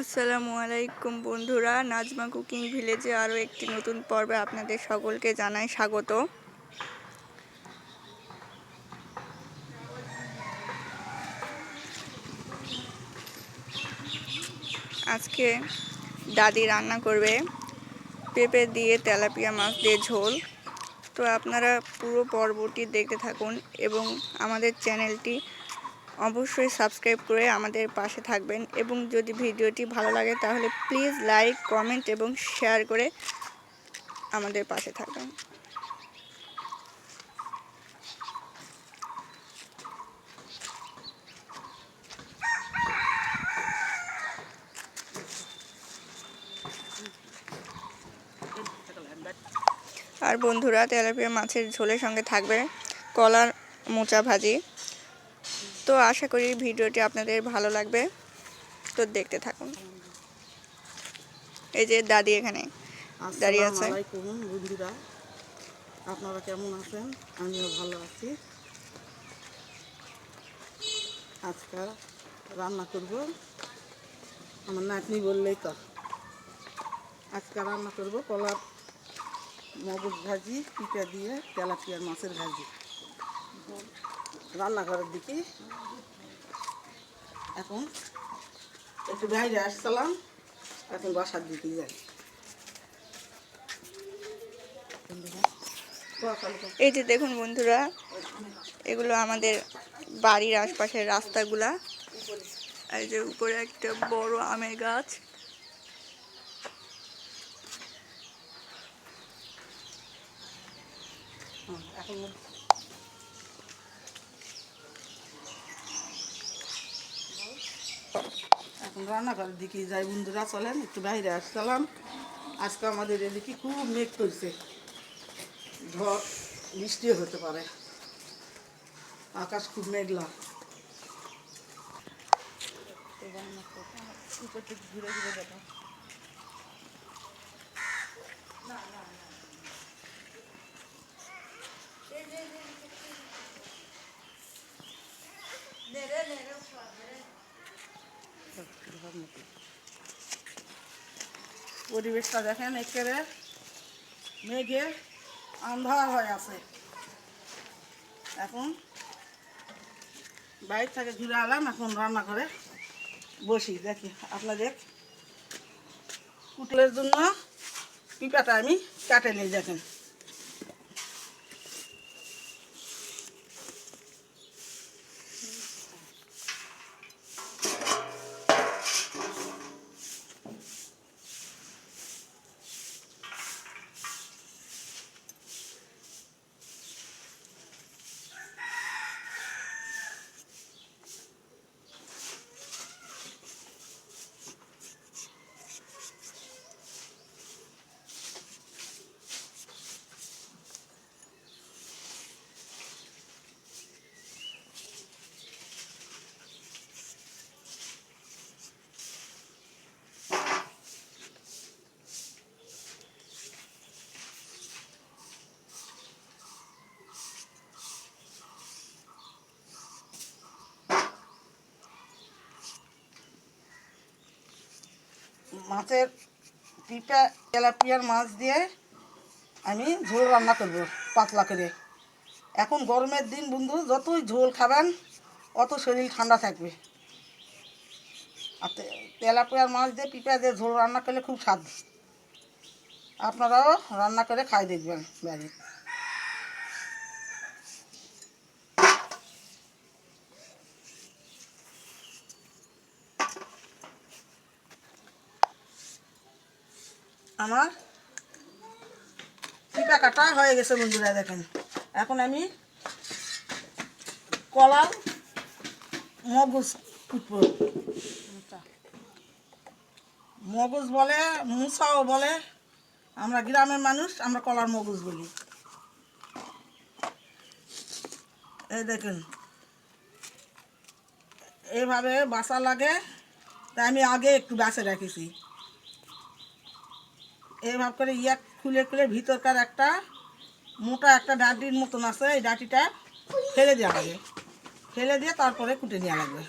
আসসালামু আলাইকুম বন্ধুরা, নাজমা কুকিং ভিলেজে আরও একটি নতুন পর্বে আপনাদের সকলকে জানাই স্বাগত। আজকে দাদি রান্না করবে পেঁপে দিয়ে তেলাপিয়া মাছ দিয়ে ঝোল। তো আপনারা পুরো পর্বটি দেখতে থাকুন এবং আমাদের চ্যানেলটি অবশ্যই সাবস্ক্রাইব করে আমাদের পাশে থাকবেন, এবং যদি ভিডিওটি ভালো লাগে তাহলে প্লিজ লাইক, কমেন্ট এবং শেয়ার করে আমাদের পাশে থাকবেন। আর বন্ধুরা, তেলাপিয়া মাছের ঝোলের সঙ্গে থাকবে কলার মোচা ভাজি। তো আশা করি ভিডিওটি আপনাদের ভালো লাগবে, তো দেখতে থাকুন। এই যে দাদি এখানে দাঁড়িয়ে আছে। আসসালামু আলাইকুম বন্ধুরা, আপনারা কেমন আছেন? আমিও ভালো আছি। আজকে রান্না করব, আমার নাতনি বললেই তো। আজকে রান্না করব কলার মগজ ভাজি, পিঠা দিয়ে তেলাপিয়ার মাছের ভাজি। রান্নাঘরের দিকে এখন একটু বাইরে আসছিলাম, এখন বাসার দিকে যাই। এই যে দেখুন বন্ধুরা, এগুলো আমাদের বাড়ির আশপাশের রাস্তাগুলা। এই যে উপরে একটা বড় আমের গাছ। এখন রান্নাঘরের দিকে যাই বন্ধুরা, চলেন একটু বাইরে আসছিলাম। আজকে আমাদের এদিকে খুব মেঘ করছে, ঝড় বৃষ্টিও হতে পারে, আকাশ খুব মেঘলা। ঘুরে ঘুরে দেখা পরিবেশটা দেখেন, একেবারে মেঘে আন্ধার হয়ে আছে। এখন বাইরে থেকে ঘুরে আলাম, এখন রান্না করে বসি। দেখি আপনাদের পুটলের জন্য পিঁপাটা আমি কাটে নিই। দেখেন মাছের পিঁপা তেলাপিয়ার মাছ দিয়ে আমি ঝোল রান্না করব পাতলা করে। এখন গরমের দিন বন্ধু, যতই ঝোল খাবেন অত শরীর ঠান্ডা থাকবে। আর তেলাপিয়ার মাছ দিয়ে পিঁপা দিয়ে ঝোল রান্না করলে খুব স্বাদ। আপনারাও রান্না করে খাই দেখবেন বাড়ি। আমার পিঁপা কাটা হয়ে গেছে বন্ধুরা, দেখেন। এখন আমি কলার মগজ কুটবো। মগজ বলে, মুসাও বলে, আমরা গ্রামের মানুষ, আমরা কলার মগজ বলি। এই দেখেন এইভাবে বাসা লাগে, তাই আমি আগে একটু বাছে রেখেছি। এইভাবে করে খুলে খুলে ভিতরকার একটা মোটা একটা ডাঁটির মতন আছে, এই ডাঁটিটা ফেলে দেওয়া লাগে। ফেলে দিয়ে তারপরে কুটে নেওয়া লাগবে।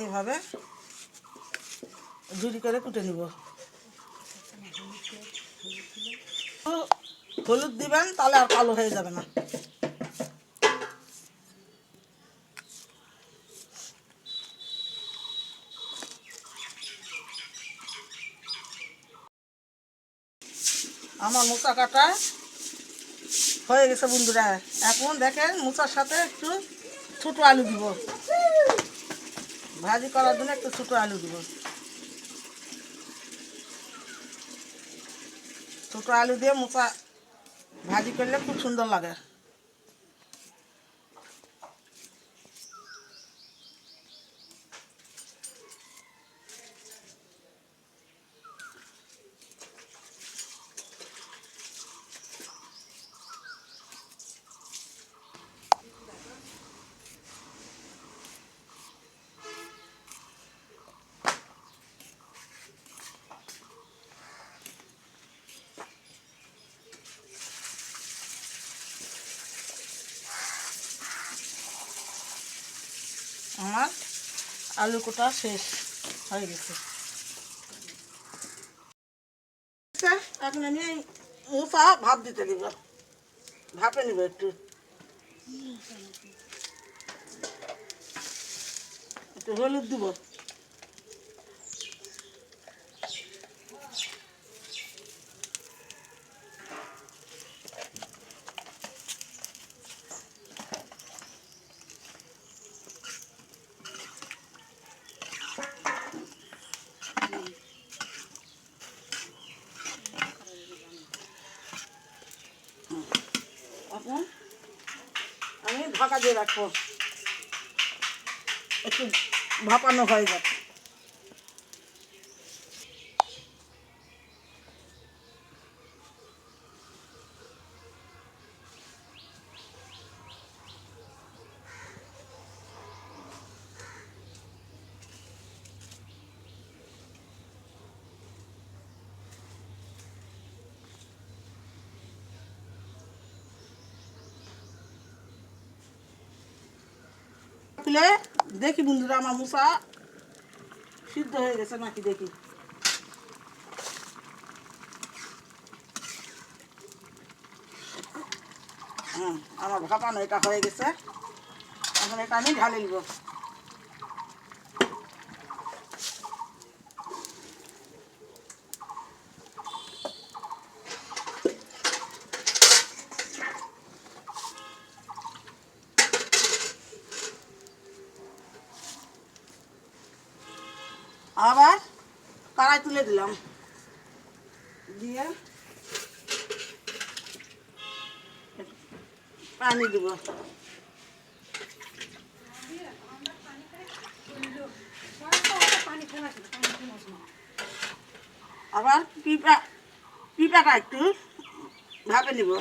এইভাবে ঝুরি করে কুটে নিব। হলুদ দিবেন, তাহলে আর কালো হয়ে যাবে না। আমার মোচা কাটা হয়ে গেছে বন্ধুরা। এখন দেখেন মোচার সাথে একটু ছোটো আলু দিব, ভাজি করার জন্য একটু ছোটো আলু দিব। ছোটো আলু দিয়ে মোচা ভাজি করলে খুব সুন্দর লাগে। আমার আলু কোটা শেষ হয়ে গেছে। এখন আমি এই মোচা ভাপ দিতে দিব, ভাপে নিব একটু একটু হলুদ দিব। এখন আমি ঢাকা দিয়ে রাখবো, একটু ভাপানো হয়ে যাবে। দেখি বন্ধুরা আমার মোচা সিদ্ধ হয়ে গেছে নাকি দেখি। আমার ভাপানো এটা হয়ে গেছে। এখন এটা আমি ঢালে নিব। আবার কড়াই তুলে দিলাম, দিয়ে পানি দিব। আবার পিঁপড়াটা একটু ভাপে নিব।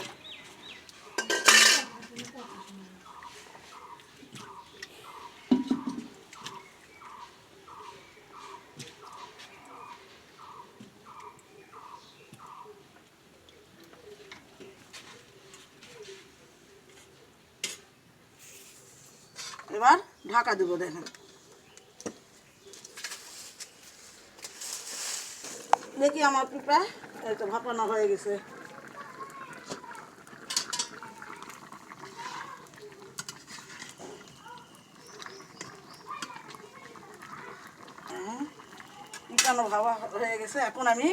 এবার ঢাকা দেব। দেখেন দেখি আমার পিঁপড়া এই তো ভাপানো হয়ে গেছে। পিঁপড়ানো ভাবা হয়ে গেছে। এখন আমি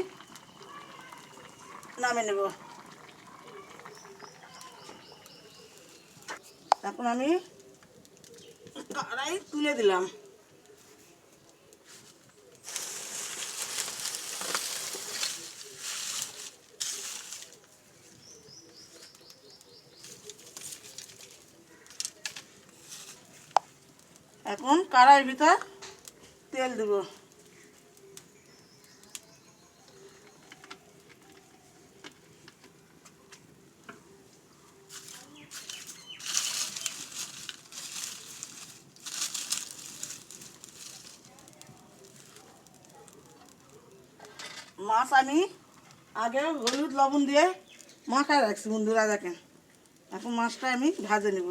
নামে নেব। এখন আমি কড়াই তুলে দিলাম। এখন কড়াইয়ের ভিতর তেল দেব। মাছ আমি আগে হলুদ লবণ দিয়ে মাখায় রাখছি বন্ধুরা। দেখেন এখন মাছটা আমি ভাজে নেব।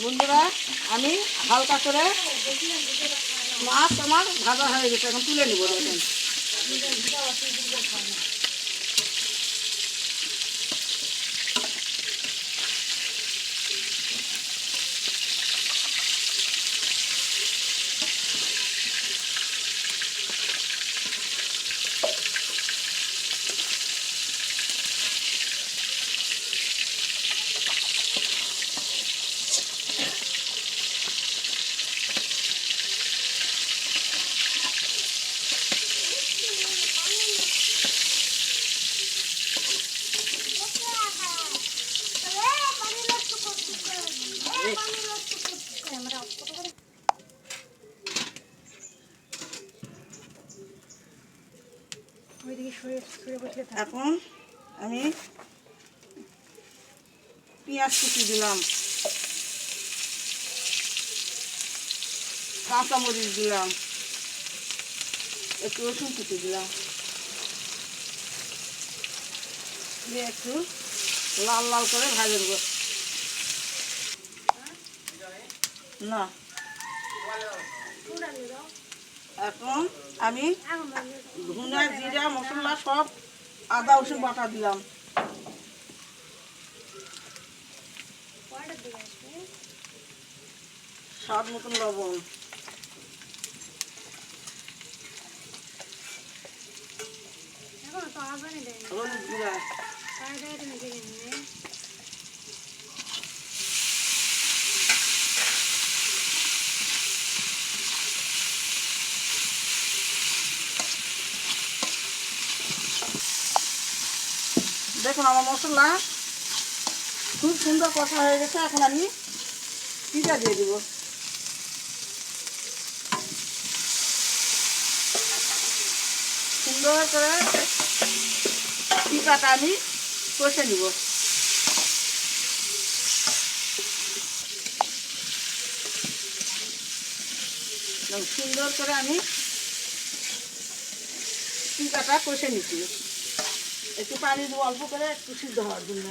বন্ধুরা আমি হালকা করে মাছ আমার ভাজা হয়ে গেছে, এখন তুলে নিব। দেখেন এখন আমি পেঁয়াজ কুচি দিলাম, কাঁচামরিচ দিলাম, একটু রসুন কুচি দিলাম, দিয়ে একটু লাল লাল করে ভাজে দেবো। না এখন আমি ধনিয়া জিরা মশলা সব আদা রসুন বাটা দিলাম, স্বাদ মতন লবণ, হলুদ গুঁড়া, দেখুন আমার মশলা খুব সুন্দর কষা হয়ে গেছে। এখন আমি পিঠা দিয়ে দিব। সুন্দর করে পিঠাটা আমি কষে নিব। সুন্দর করে আমি পিঠাটা কষে নিচ্ছি। একটু পানি দেবো অল্প করে, একটু সিদ্ধ হওয়ার জন্য।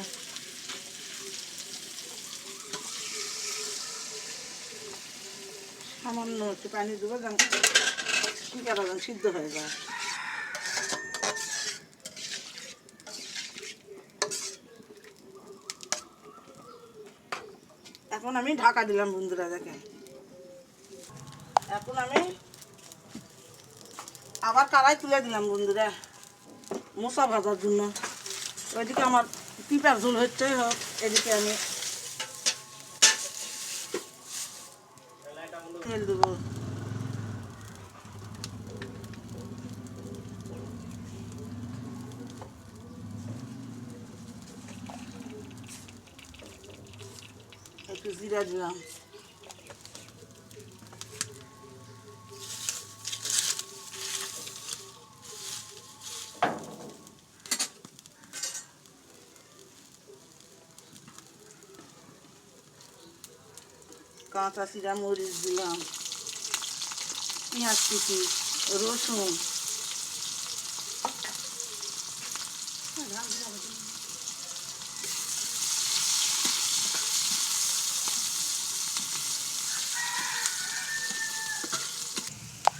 সামান্য একটু পানি দেবো যেন পিঠাটা যেন সিদ্ধ হয়ে যায়। এখন আমি ঢাকা দিলাম বন্ধুরা, দেখেন। এখন আমি আবার কড়াই তুলে দিলাম বন্ধুরা মশা ভাজার জন্য। ওইদিকে আমার পিঁপড়ার ঝোল হচ্ছে হোক, এদিকে আমি তেল দেবো। একটু জিরা দিলাম, কাঁচা জিরা মরিচ দিলাম, পেঁয়াজ কুচি, রসুন,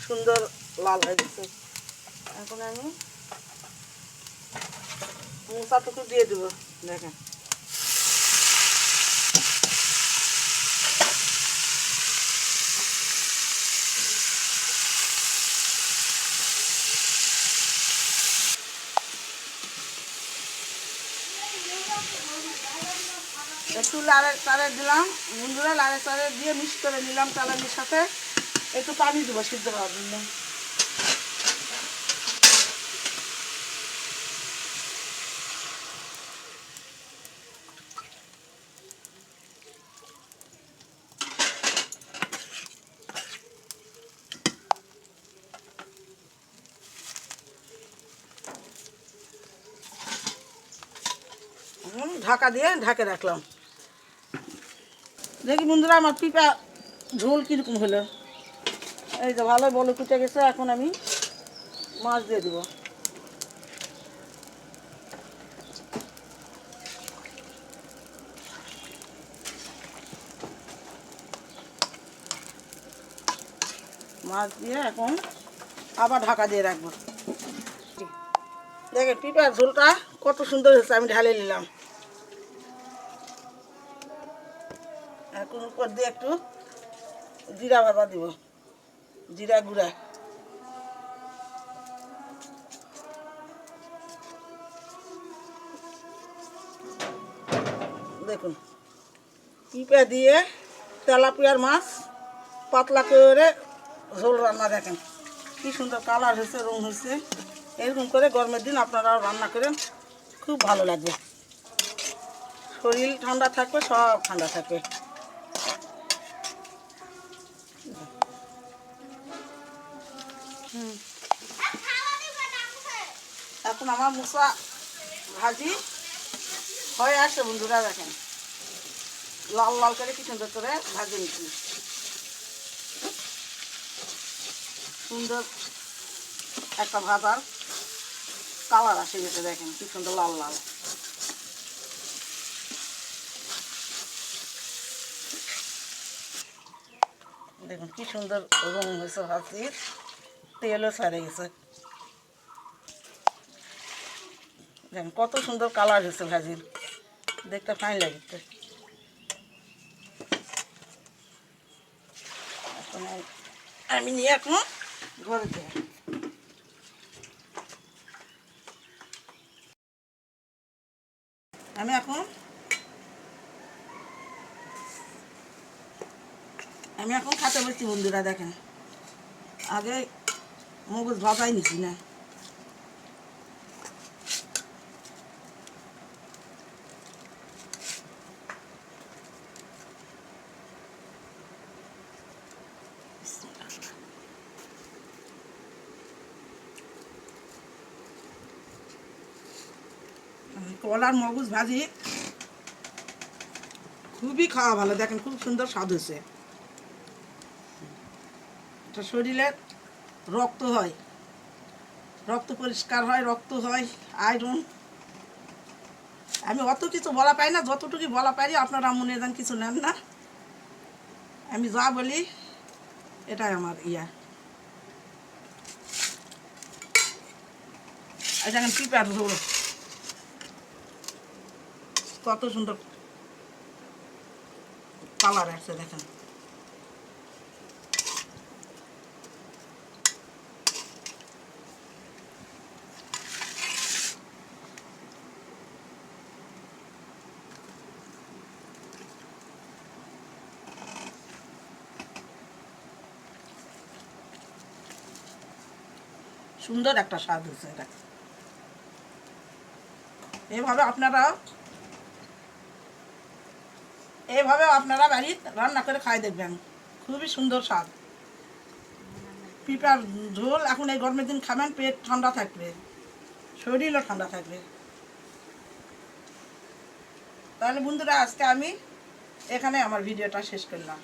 সুন্দর লাল হয়ে গেছে। এখন আমি মশলাটুকু দিয়ে দেবো, দেখেন। একটু লাড়ে চাড়ে দিলাম বন্ধুরা, লাড়ে চাড়ে দিয়ে মিক্স করে নিলাম চালানির সাথে। একটু পানি দেবো সিদ্ধ হওয়ার জন্য। ঢাকা দিয়ে ঢাকে রাখলাম। দেখি বন্ধুরা আমার পিঠা ঝোল কীরকম হলো। এই যে ভালো বলে কুটে গেছে। এখন আমি মাছ দিয়ে দেবো। মাছ দিয়ে এখন আবার ঢাকা দিয়ে রাখবো। দেখেন পিঁপড়ার ঝোলটা কত সুন্দর হয়েছে, আমি ঢালে নিলাম। এখন উপর দিয়ে একটু জিরা ভাজা দিব, জিরা গুঁড়া। দেখুন পিঁপড়া দিয়ে তেলাপিয়ার মাছ পাতলা করে ঝোল রান্না, দেখেন কি সুন্দর কালার হয়েছে, রং হয়েছে। এরকম করে গরমের দিন আপনারাও রান্না করেন, খুব ভালো লাগবে। শরীর ঠান্ডা থাকবে, সব ঠান্ডা থাকবে। এখন আমার মুসা ভাজি হয়ে আসছে বন্ধুরা, দেখেন লাল লাল করে কি সুন্দর করে ভাজি নিচ্ছি। সুন্দর একটা ভাজার কালার আসে গেছে, দেখেন কি সুন্দর লাল লাল। দেখুন কি সুন্দর রং হয়েছে ভাজির, তেলও ছাড়ে গেছে। দেখেন কত সুন্দর কালার হয়েছে ভাজির, দেখতে ফাইন লাগছে। এখন আমি নিয়ে এখন ঘরে যাই। আমি এখন খাতে বসছি বন্ধুরা, দেখেন আগে মগজ ভাজাই নিছি না। কলার মগজ ভাজি খুবই খাওয়া ভালো, দেখেন খুব সুন্দর স্বাদ হয়েছে। এটা শরীরে রক্ত হয়, রক্ত পরিষ্কার হয়, রক্ত হয়, আয়রন। আমি অত কিছু বলা পাই না, যতটুকু বলা পারি আপনারা মনে যান কিছু নেন না। আমি যা বলি এটাই আমার ইয়া। আর দেখেন পিঁপড়ার ঝোল কত সুন্দর কালার আসছে, দেখেন সুন্দর একটা স্বাদ হয়েছে এটা। এইভাবে আপনারা বাড়িতে রান্না করে খাই দেখবেন, খুবই সুন্দর স্বাদ। পিঁপড়ার ঝোল এখন এই গরমের দিন খাবেন, পেট ঠান্ডা থাকবে, শরীরও ঠান্ডা থাকবে। তাহলে বন্ধুরা আজকে আমি এখানে আমার ভিডিওটা শেষ করলাম।